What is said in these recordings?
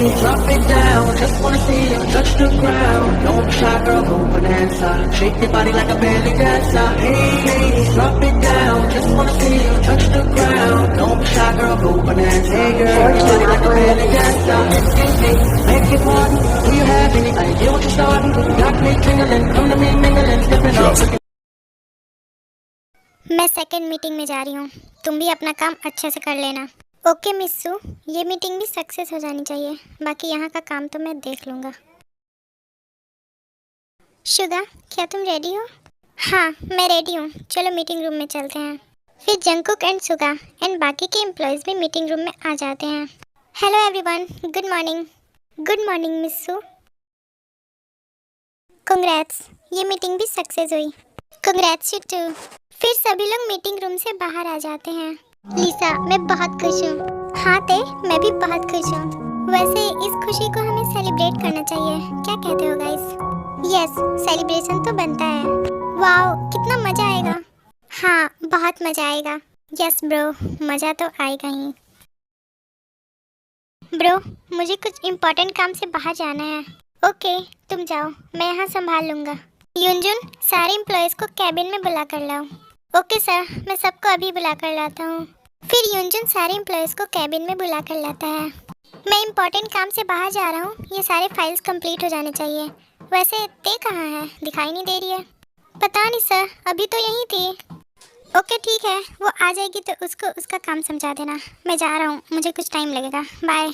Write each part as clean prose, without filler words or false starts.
ladies, drop it down. Just wanna see you touch the ground. Don't be shy, girl, go bonanza. Shake your body like a belly dancer. Hey, ladies, drop it down. Just wanna see you touch the ground. Don't be shy, girl, go bonanza. Hey, girl, shake your body like a belly dancer. Hey, make it party. Do you have any idea what you're starting? Got me tingling, come to me mingling, slipping off. मैं second meeting में जा रही हूँ, तुम भी अपना काम अच्छे से कर लेना। ओके मिस्सू, ये मीटिंग भी सक्सेस हो जानी चाहिए, बाकी यहाँ का काम तो मैं देख लूँगा। शुगा, क्या तुम रेडी हो? हाँ, मैं रेडी हूँ, चलो मीटिंग रूम में चलते हैं। फिर जंगकुक एंड शुगा एंड बाकी के एम्प्लॉयज़ भी मीटिंग रूम में आ जाते हैं। Hello everyone, good morning. Good morning मिस्सू। कंग्रेट्स, ये मीटिंग भी सक्सेस हुई। Congrats you too. फिर सभी लोग मीटिंग रूम से बाहर आ जाते हैं। लिसा, मैं बहुत खुश हूँ। हाँ ते, मैं भी बहुत खुश हूँ। वैसे इस खुशी को हमें सेलिब्रेट करना चाहिए, क्या कहते हो गाइस? यस, सेलिब्रेशन तो बनता है। वाओ, कितना मजा आएगा। हाँ, बहुत मजा आएगा। यस ब्रो, मजा तो आएगा ही। ब्रो, मुझे कुछ इम्पोर्टेंट काम से बाहर जाना है। ओके, तुम जाओ, मैं यहाँ संभाल लूँगा। युनजुन, सारे एम्प्लॉयज़ को कैबिन में बुला कर लाओ। ओके सर, मैं सबको अभी बुला कर लाता हूँ। फिर युनजुन सारे एम्प्लॉयज़ को कैबिन में बुला कर लाता है। मैं इम्पोर्टेंट काम से बाहर जा रहा हूँ, ये सारे फाइल्स कंप्लीट हो जाने चाहिए। वैसे ते कहाँ है, दिखाई नहीं दे रही है। पता नहीं सर, अभी तो यहीं थी। ओके ठीक है, वो आ जाएगी तो उसको उसका काम समझा देना। मैं जा रहा हूँ, मुझे कुछ टाइम लगेगा, बाय।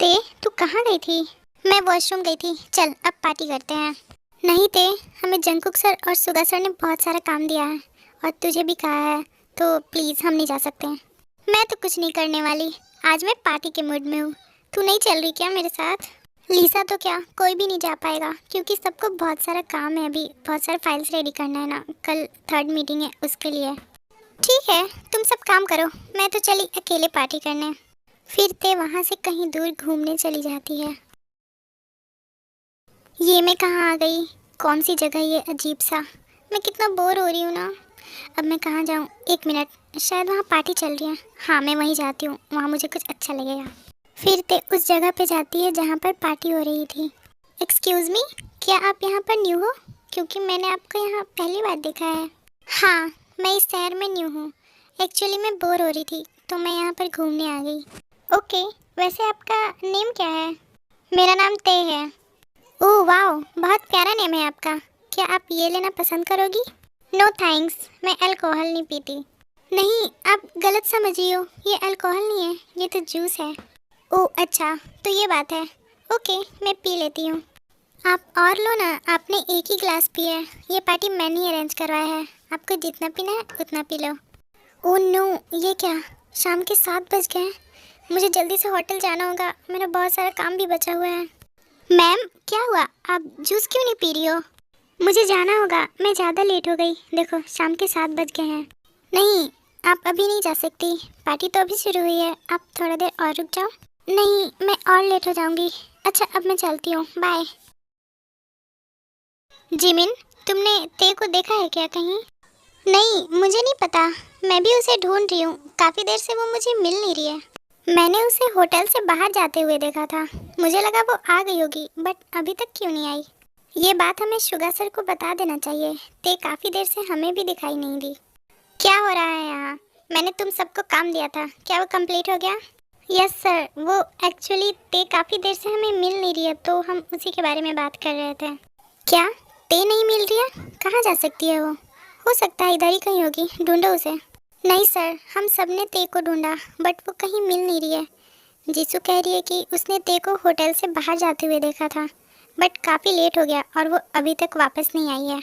ते, तू कहाँ गई थी? मैं वॉशरूम गई थी, चल अब पार्टी करते हैं। नहीं ते, हमें जंगकुक सर और सुगा सर ने बहुत सारा काम दिया है और तुझे भी कहा है, तो प्लीज़ हम नहीं जा सकते। मैं तो कुछ नहीं करने वाली, आज मैं पार्टी के मूड में हूँ। तू नहीं चल रही क्या मेरे साथ? लिसा तो क्या, कोई भी नहीं जा पाएगा क्योंकि सबको बहुत सारा काम है, अभी बहुत सारे फाइल्स रेडी करना है ना, कल थर्ड मीटिंग है उसके लिए। ठीक है, तुम सब काम करो, मैं तो चली अकेले पार्टी करने। फिर ते वहाँ से कहीं दूर घूमने चली जाती है। ये मैं कहाँ आ गई, कौन सी जगह ये अजीब सा। मैं कितना बोर हो रही हूँ ना। अब मैं कहाँ जाऊँ, एक मिनट, शायद वहाँ पार्टी चल रही है। हाँ, मैं वहीं जाती हूँ, वहाँ मुझे कुछ अच्छा लगेगा। फिर ते उस जगह पे जाती है जहाँ पर पार्टी हो रही थी। एक्सक्यूज़ मी, क्या आप यहाँ पर न्यू हो? क्योंकि मैंने आपको यहाँ पहली बार देखा है। हाँ, मैं इस शहर में न्यू हूँ। एक्चुअली मैं बोर हो रही थी तो मैं यहाँ पर घूमने आ गई। ओके, वैसे आपका नेम क्या है? मेरा नाम ते है। ओह वाओ, बहुत प्यारा नेम है आपका। क्या आप ये लेना पसंद करोगी? नो थैंक्स, मैं अल्कोहल नहीं पीती। नहीं, आप गलत समझ रही हो, ये अल्कोहल नहीं है, ये तो जूस है। ओह अच्छा, तो ये बात है। ओके, मैं पी लेती हूँ। आप और लो ना, आपने एक ही ग्लास पिया है। ये पार्टी मैंने ही अरेंज करवाया है, आपको जितना पीना है उतना पी लो। ओह नो, ये क्या, शाम के 7 बज गए। मुझे जल्दी से होटल जाना होगा, मेरा बहुत सारा काम भी बचा हुआ है। मैम, क्या हुआ, आप जूस क्यों नहीं पी रही हो? मुझे जाना होगा, मैं ज़्यादा लेट हो गई, देखो शाम के 7 बज गए हैं। नहीं, आप अभी नहीं जा सकती, पार्टी तो अभी शुरू हुई है, आप थोड़ा देर और रुक जाओ। नहीं, मैं और लेट हो जाऊंगी। अच्छा, अब मैं चलती हूँ, बाय। जिमिन, तुमने ते को देखा है क्या कहीं? नहीं, मुझे नहीं पता, मैं भी उसे ढूंढ रही हूँ, काफ़ी देर से वो मुझे मिल नहीं रही है। मैंने उसे होटल से बाहर जाते हुए देखा था, मुझे लगा वो आ गई होगी, बट अभी तक क्यों नहीं आई? ये बात हमें शुगा सर को बता देना चाहिए, ते काफ़ी देर से हमें भी दिखाई नहीं दी। क्या हो रहा है यहाँ? मैंने तुम सबको काम दिया था, क्या वो कंप्लीट हो गया? यस सर, वो एक्चुअली ते काफ़ी देर से हमें मिल नहीं रही है, तो हम उसी के बारे में बात कर रहे थे। क्या ते नहीं मिल रही है? कहाँ जा सकती है वो? हो सकता है इधर ही कहीं होगी, ढूंढो उसे। नहीं सर, हम सब ने ते को ढूंढा, बट वो कहीं मिल नहीं रही है। जीसू कह रही है कि उसने ते को होटल से बाहर जाते हुए देखा था, बट काफ़ी लेट हो गया और वो अभी तक वापस नहीं आई है।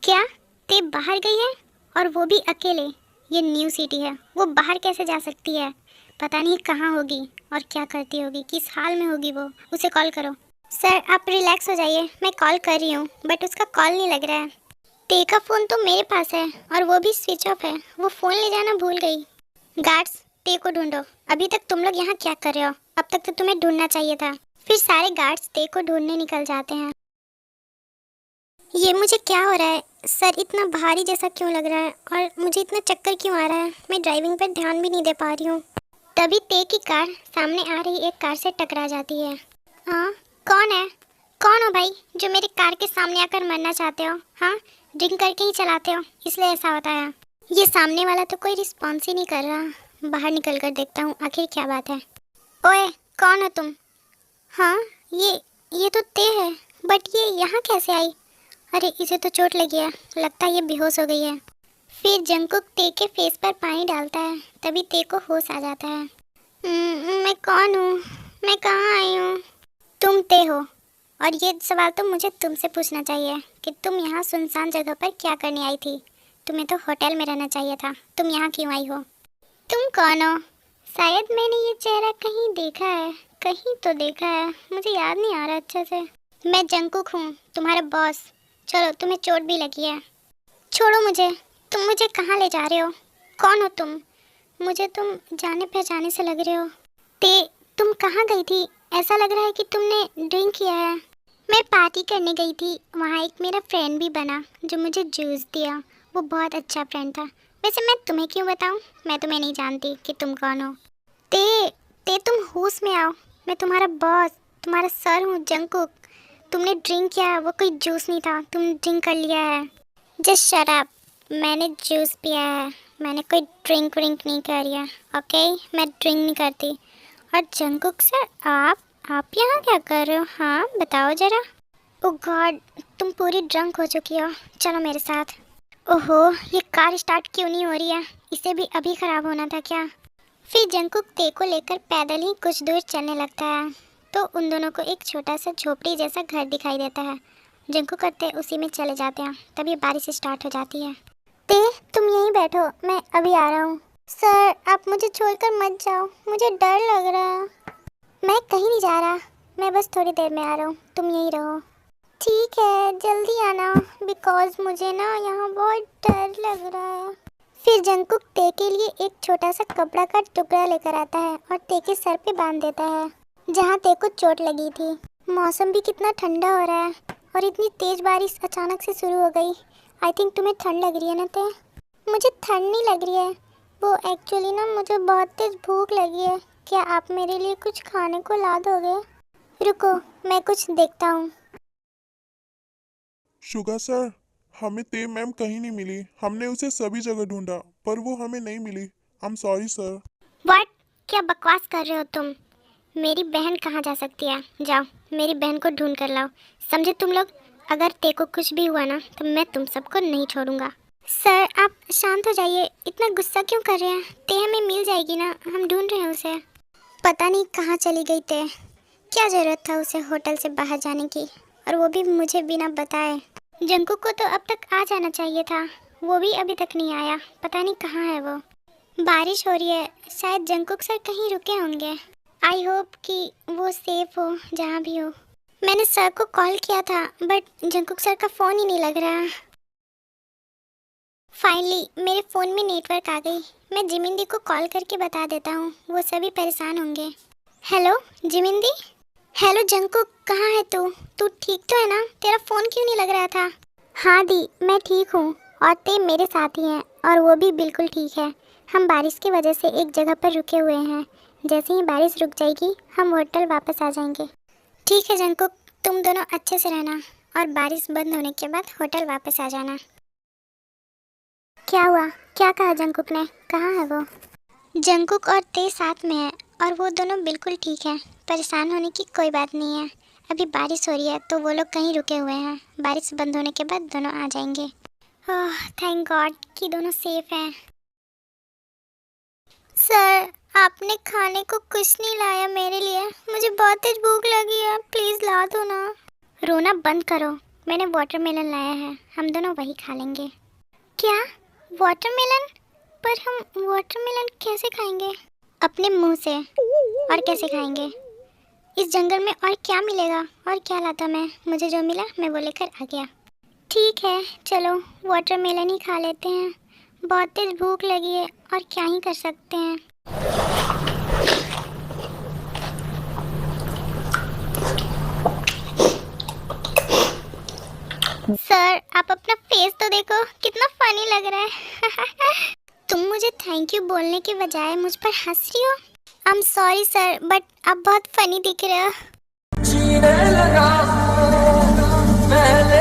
क्या ते बाहर गई है, और वो भी अकेले? ये न्यू सिटी है, वो बाहर कैसे जा सकती है? पता नहीं कहाँ होगी और क्या करती होगी, किस हाल में होगी वो। उसे कॉल करो। सर आप रिलैक्स हो जाइए, मैं कॉल कर रही हूँ, बट उसका कॉल नहीं लग रहा है। ते का फ़ोन तो मेरे पास है और वो भी स्विच ऑफ है, वो फ़ोन ले जाना भूल गई। गार्ड्स, ते को ढूंढो। अभी तक तुम लोग यहाँ क्या कर रहे हो? अब तक तो तुम्हें ढूंढना चाहिए था। फिर सारे गार्ड्स ते को ढूंढने निकल जाते हैं। ये मुझे क्या हो रहा है? सर इतना भारी जैसा क्यों लग रहा है और मुझे इतना चक्कर क्यों आ रहा है? मैं ड्राइविंग पर ध्यान भी नहीं दे पा रही हूँ। तभी ते की कार सामने आ रही एक कार से टकरा जाती है। हाँ, कौन है? कौन हो भाई जो मेरी कार के सामने आकर मरना चाहते हो? हाँ, ड्रिंक करके ही चलाते हो इसलिए ऐसा होता है। ये सामने वाला तो कोई रिस्पॉन्स ही नहीं कर रहा। बाहर निकल कर देखता हूँ आखिर क्या बात है। ओए, कौन हो तुम? हाँ, ये तो ते है, बट ये यहाँ कैसे आई? अरे इसे तो चोट लगी है, लगता है ये बेहोश हो गई है। फिर जंगकुक ते के फेस पर पानी डालता है, तभी ते को होश आ जाता है। मैं कौन हूँ? मैं कहाँ आई हूँ? तुम ते हो, और ये सवाल तो मुझे तुमसे पूछना चाहिए कि तुम यहाँ सुनसान जगह पर क्या करने आई थी? तुम्हें तो होटल में रहना चाहिए था, तुम यहाँ क्यों आई हो? तुम कौन हो? शायद मैंने ये चेहरा कहीं देखा है, कहीं तो देखा है, मुझे याद नहीं आ रहा अच्छे से। मैं जंगकुक हूँ, तुम्हारा बॉस। चलो, तुम्हें चोट भी लगी है। छोड़ो मुझे, तुम मुझे कहाँ ले जा रहे हो? कौन हो तुम? मुझे तुम जाने पहचाने से लग रहे हो। तुम कहाँ गई थी? ऐसा लग रहा है कि तुमने ड्रिंक किया है। मैं पार्टी करने गई थी, वहाँ एक मेरा फ्रेंड भी बना जो मुझे जूस दिया। वो बहुत अच्छा फ्रेंड था। वैसे मैं तुम्हें क्यों बताऊँ? मैं तुम्हें नहीं जानती कि तुम कौन हो। तुम होश में आओ, मैं तुम्हारा बॉस, तुम्हारा सर हूँ जंगकुक। तुमने ड्रिंक किया है, वो कोई जूस नहीं था, तुमने ड्रिंक कर लिया है। जस्ट शट अप, मैंने जूस पिया है, मैंने कोई ड्रिंक व्रिंक नहीं करी है। ओके, मैं ड्रिंक नहीं करती। और जंगकुक सर, आप यहाँ क्या कर रहे हो? हाँ बताओ ज़रा। ओह गॉड, तुम पूरी ड्रंक हो चुकी हो, चलो मेरे साथ। ओहो, ये कार स्टार्ट क्यों नहीं हो रही है? इसे भी अभी ख़राब होना था क्या? फिर जंगकुक ते को लेकर पैदल ही कुछ दूर चलने लगता है, तो उन दोनों को एक छोटा सा झोपड़ी जैसा घर दिखाई देता है। जंगकुक करते उसी में चले जाते हैं, तभी बारिश स्टार्ट हो जाती है। तुम यहीं बैठो, मैं अभी आ रहा हूँ। सर, आप मुझे छोड़कर मत जाओ, मुझे डर लग रहा है। मैं कहीं नहीं जा रहा, मैं बस थोड़ी देर में आ रहा हूँ, तुम यहीं रहो। ठीक है, जल्दी आना, बिकॉज मुझे ना यहाँ बहुत डर लग रहा है। फिर जंगकुक ते के लिए एक छोटा सा कपड़ा का टुकड़ा लेकर आता है और ते के सर पे बांध देता है, जहाँ ते को चोट लगी थी। मौसम भी कितना ठंडा हो रहा है और इतनी तेज बारिश अचानक से शुरू हो गई। आई थिंक तुम्हें ठंड लग रही है ना ते? मुझे ठंड नहीं लग रही है, वो एक्चुअली ना मुझे बहुत तेज भूख लगी है। क्या आप मेरे लिए कुछ खाने को ला दोगे? रुको, मैं कुछ देखता हूँ। शुगर सर, हमें ते मैम कहीं नहीं मिली। हमने उसे सभी जगह ढूंढा पर वो हमें नहीं मिली। I am sorry sir. What? क्या बकवास कर रहे हो तुम? मेरी बहन कहाँ जा सकती है? जाओ मेरी बहन को ढूंढ कर लाओ, समझे तुम लोग? अगर ते को कुछ भी हुआ ना तो मैं तुम सबको नहीं छोड़ूंगा। सर आप शांत हो जाइए, इतना गुस्सा क्यों कर रहे हैं? ते हमें मिल जाएगी ना, हम ढूंढ रहे हैं उसे। पता नहीं कहाँ चली गई ते। क्या ज़रूरत था उसे होटल से बाहर जाने की, और वो भी मुझे बिना बताए। जंगकुक को तो अब तक आ जाना चाहिए था, वो भी अभी तक नहीं आया। पता नहीं कहाँ है वो। बारिश हो रही है, शायद जंगकुक सर कहीं रुके होंगे। आई होप कि वो सेफ हो जहाँ भी हो। मैंने सर को कॉल किया था बट जंगकुक सर का फ़ोन ही नहीं लग रहा। फाइनली मेरे फ़ोन में नेटवर्क आ गई। मैं जिमिंदी को कॉल करके बता देता हूँ, वो सभी परेशान होंगे। हेलो जिमिंदी। हेलो जंगकुक, कहाँ है तू? तू ठीक तो है ना? तेरा फ़ोन क्यों नहीं लग रहा था? हाँ दी, मैं ठीक हूँ और ते मेरे साथ ही हैं और वो भी बिल्कुल ठीक है। हम बारिश की वजह से एक जगह पर रुके हुए हैं, जैसे ही बारिश रुक जाएगी हम होटल वापस आ जाएंगे। ठीक है जंगकुक, तुम दोनों अच्छे से रहना और बारिश बंद होने के बाद होटल वापस आ जाना। क्या हुआ? क्या कहा जंगकुक ने? कहाँ है वो? जंगकुक और ते साथ में है और वो दोनों बिल्कुल ठीक है, परेशान होने की कोई बात नहीं है। अभी बारिश हो रही है तो वो लोग कहीं रुके हुए हैं, बारिश बंद होने के बाद दोनों आ जाएंगे। ओह थैंक गॉड कि दोनों सेफ हैं। सर आपने खाने को कुछ नहीं लाया मेरे लिए, मुझे बहुत तेज भूख लगी है, प्लीज़ ला दो ना। रोना बंद करो, मैंने वाटरमेलन लाया है, हम दोनों वही खा लेंगे। क्या वाटरमेलन? पर हम वाटरमेलन कैसे खाएंगे? अपने मुंह से। और कैसे खाएंगे? इस जंगल में और क्या मिलेगा? और क्या लाता मैं? मुझे जो मिला मैं वो लेकर आ गया। ठीक है चलो वाटरमेलन ही खा लेते हैं, बहुत तेज भूख लगी है और क्या ही कर सकते हैं। सर आप अपना फेस तो देखो, कितना फनी लग रहा है। तुम मुझे थैंक यू बोलने के बजाय मुझ पर हंस रही हो। आई एम सॉरी सर, बट आप बहुत फनी दिख रहे हो। जीने लगा हूँ पहले